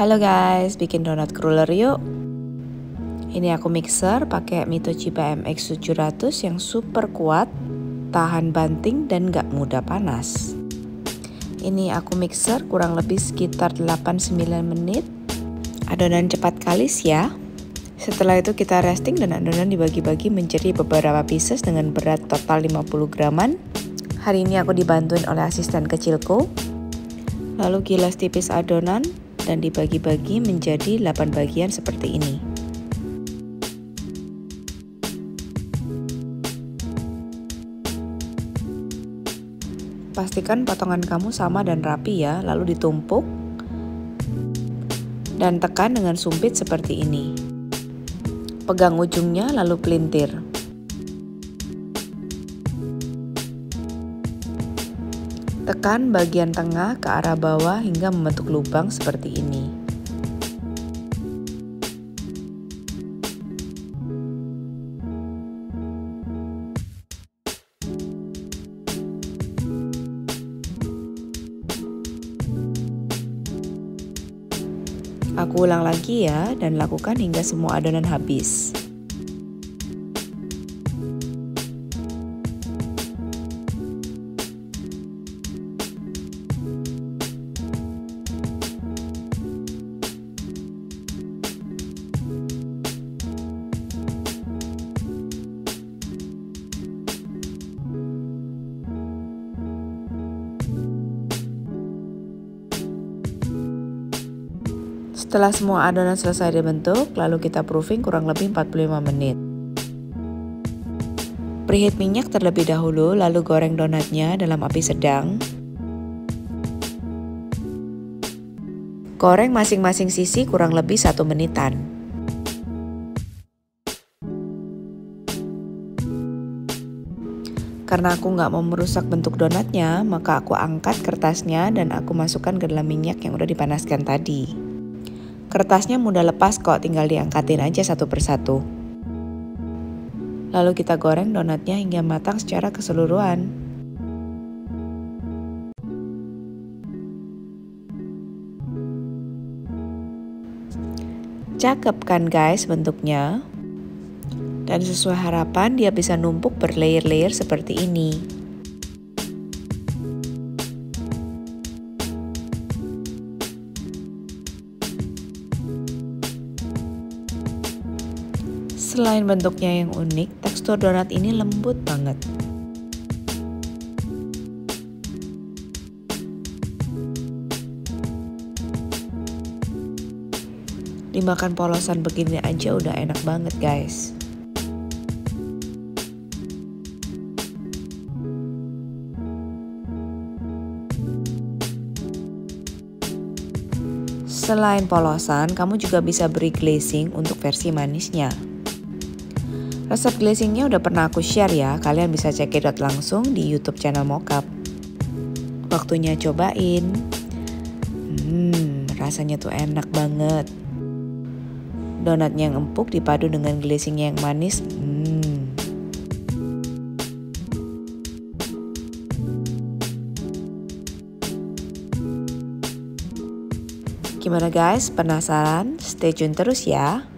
Halo guys, bikin donat cruller yuk. Ini aku mixer pakai Mitoshiba MX 700 yang super kuat, tahan banting dan gak mudah panas. Ini aku mixer kurang lebih sekitar 8-9 menit. Adonan cepat kalis ya. Setelah itu kita resting dan adonan dibagi-bagi menjadi beberapa pieces dengan berat total 50 graman. Hari ini aku dibantuin oleh asisten kecilku. Lalu gilas tipis adonan dan dibagi-bagi menjadi 8 bagian seperti ini. Pastikan potongan kamu sama dan rapi ya, lalu ditumpuk dan tekan dengan sumpit seperti ini. Pegang ujungnya lalu pelintir. Tekan bagian tengah ke arah bawah hingga membentuk lubang seperti ini. Aku ulang lagi ya, dan lakukan hingga semua adonan habis. Setelah semua adonan selesai dibentuk, lalu kita proofing kurang lebih 45 menit. Preheat minyak terlebih dahulu, lalu goreng donatnya dalam api sedang. Goreng masing-masing sisi kurang lebih 1 menitan. Karena aku nggak mau merusak bentuk donatnya, maka aku angkat kertasnya dan aku masukkan ke dalam minyak yang udah dipanaskan tadi. Kertasnya mudah lepas kok, tinggal diangkatin aja satu persatu. Lalu kita goreng donatnya hingga matang secara keseluruhan. Cakep kan guys bentuknya? Dan sesuai harapan dia bisa numpuk berlayer-layer seperti ini. Selain bentuknya yang unik, tekstur donat ini lembut banget. Dimakan polosan begini aja udah enak banget guys. Selain polosan, kamu juga bisa beri glazing untuk versi manisnya. Resep glazingnya udah pernah aku share ya, kalian bisa cekidot langsung di YouTube channel Mockup. Waktunya cobain. Rasanya tuh enak banget. Donatnya yang empuk dipadu dengan glazingnya yang manis. Gimana guys, penasaran? Stay tune terus ya.